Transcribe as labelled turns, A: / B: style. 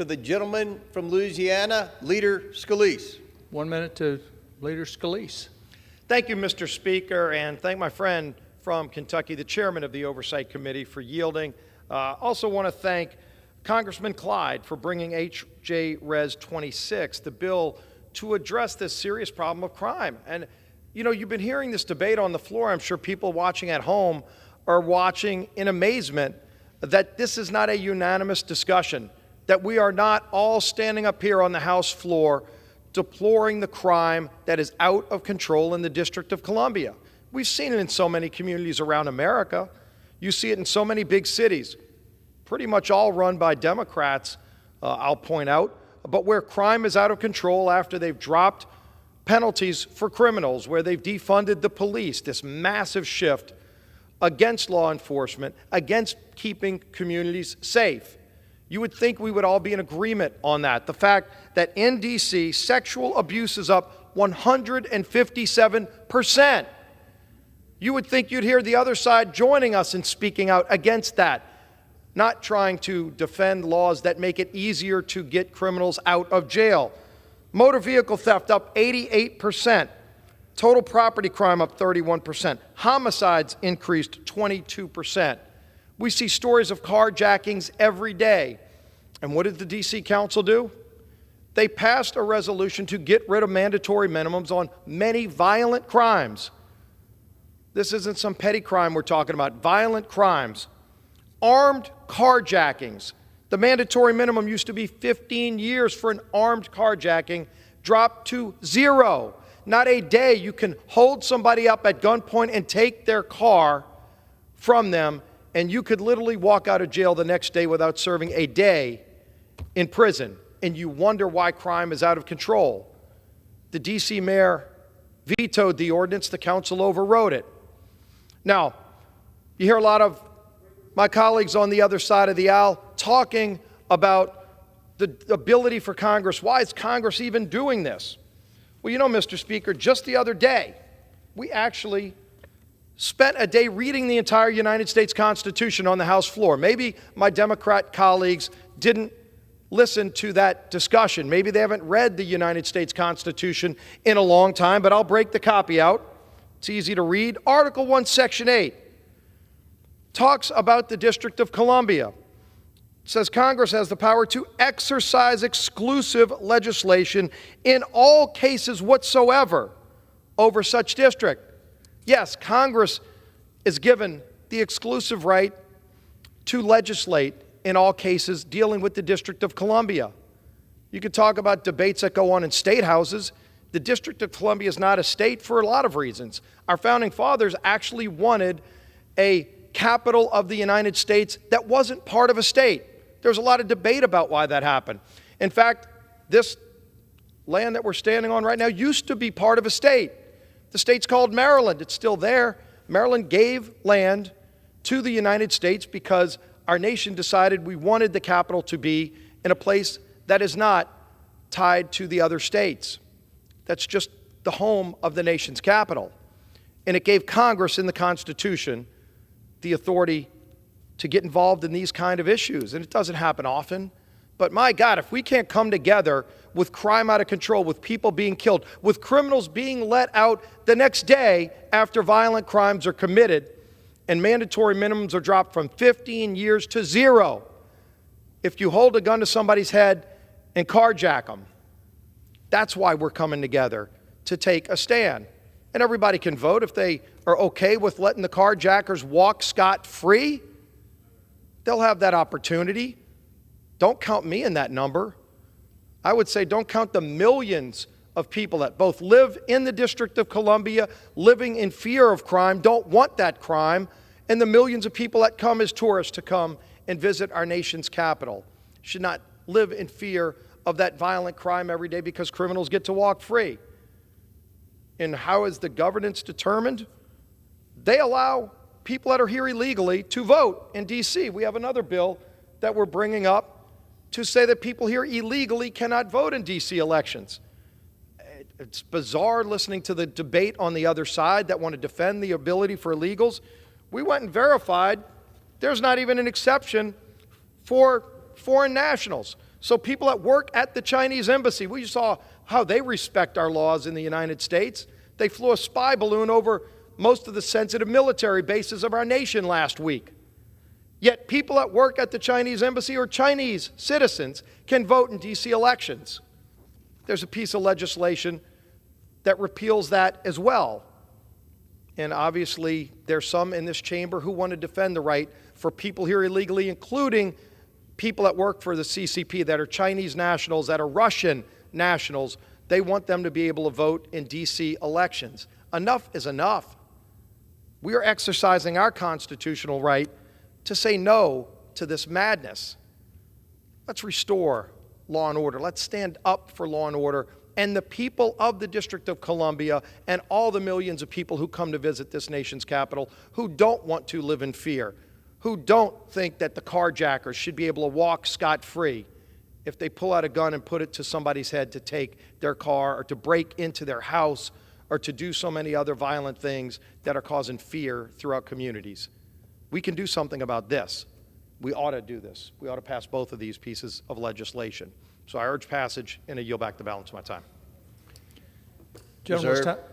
A: to the gentleman from Louisiana, Leader Scalise.
B: 1 minute to Leader Scalise.
C: Thank you, Mr. Speaker, and thank my friend from Kentucky, the chairman of the Oversight Committee, for yielding. Also want to thank Congressman Clyde for bringing H.J. Res 26, the bill to address this serious problem of crime. And, you know, you've been hearing this debate on the floor. I'm sure people watching at home are watching in amazement that this is not a unanimous discussion, that we are not all standing up here on the House floor deploring the crime that is out of control in the District of Columbia. We've seen it in so many communities around America. You see it in so many big cities, pretty much all run by Democrats, I'll point out, but where crime is out of control after they've dropped penalties for criminals, where they've defunded the police, this massive shift against law enforcement, against keeping communities safe. You would think we would all be in agreement on that. The fact that in D.C., sexual abuse is up 157%. You would think you'd hear the other side joining us in speaking out against that, not trying to defend laws that make it easier to get criminals out of jail. Motor vehicle theft up 88%. Total property crime up 31%. Homicides increased 22%. We see stories of carjackings every day. And what did the D.C. Council do? They passed a resolution to get rid of mandatory minimums on many violent crimes. This isn't some petty crime we're talking about. Violent crimes. Armed carjackings. The mandatory minimum used to be 15 years for an armed carjacking, dropped to 0. Not a day you can hold somebody up at gunpoint and take their car from them, and you could literally walk out of jail the next day without serving a day in prison. And you wonder why crime is out of control. The D.C. mayor vetoed the ordinance. The council overrode it. Now, you hear a lot of my colleagues on the other side of the aisle talking about the ability for Congress. Why is Congress even doing this? Well, you know, Mr. Speaker, just the other day, we actually spent a day reading the entire United States Constitution on the House floor. Maybe my Democrat colleagues didn't listen to that discussion. Maybe they haven't read the United States Constitution in a long time, but I'll break the copy out. It's easy to read. Article 1, Section 8 talks about the District of Columbia. It says Congress has the power to exercise exclusive legislation in all cases whatsoever over such district. Yes, Congress is given the exclusive right to legislate in all cases dealing with the District of Columbia. You could talk about debates that go on in state houses. The District of Columbia is not a state for a lot of reasons. Our founding fathers actually wanted a capital of the United States that wasn't part of a state. There's a lot of debate about why that happened. In fact, this land that we're standing on right now used to be part of a state. The state's called Maryland. It's still there. Maryland gave land to the United States because our nation decided we wanted the capital to be in a place that is not tied to the other states. That's just the home of the nation's capital. And it gave Congress in the Constitution the authority to get involved in these kind of issues. And it doesn't happen often. But my God, if we can't come together with crime out of control, with people being killed, with criminals being let out the next day after violent crimes are committed, and mandatory minimums are dropped from 15 years to 0, if you hold a gun to somebody's head and carjack them, that's why we're coming together, to take a stand. And everybody can vote if they are okay with letting the carjackers walk scot-free. They'll have that opportunity. Don't count me in that number. I would say don't count the millions of people that both live in the District of Columbia, living in fear of crime, don't want that crime, and the millions of people that come as tourists to come and visit our nation's capital should not live in fear of that violent crime every day because criminals get to walk free. And how is the governance determined? They allow people that are here illegally to vote in D.C. We have another bill that we're bringing up to say that people here illegally cannot vote in D.C. elections. It's bizarre listening to the debate on the other side that want to defend the ability for illegals. We went and verified there's not even an exception for foreign nationals. So people that work at the Chinese embassy, we saw how they respect our laws in the United States. They flew a spy balloon over most of the sensitive military bases of our nation last week. Yet people that work at the Chinese embassy or Chinese citizens can vote in D.C. elections. There's a piece of legislation that repeals that as well. And obviously, there's some in this chamber who want to defend the right for people here illegally, including people that work for the CCP that are Chinese nationals, that are Russian nationals. They want them to be able to vote in D.C. elections. Enough is enough. We are exercising our constitutional right to say no to this madness. Let's restore law and order. Let's stand up for law and order and the people of the District of Columbia and all the millions of people who come to visit this nation's capital who don't want to live in fear, who don't think that the carjackers should be able to walk scot-free if they pull out a gun and put it to somebody's head to take their car or to break into their house or to do so many other violent things that are causing fear throughout communities. We can do something about this. We ought to do this. We ought to pass both of these pieces of legislation. So I urge passage, and I yield back the balance of my time.
B: Gentleman's
A: Reserve.
B: time.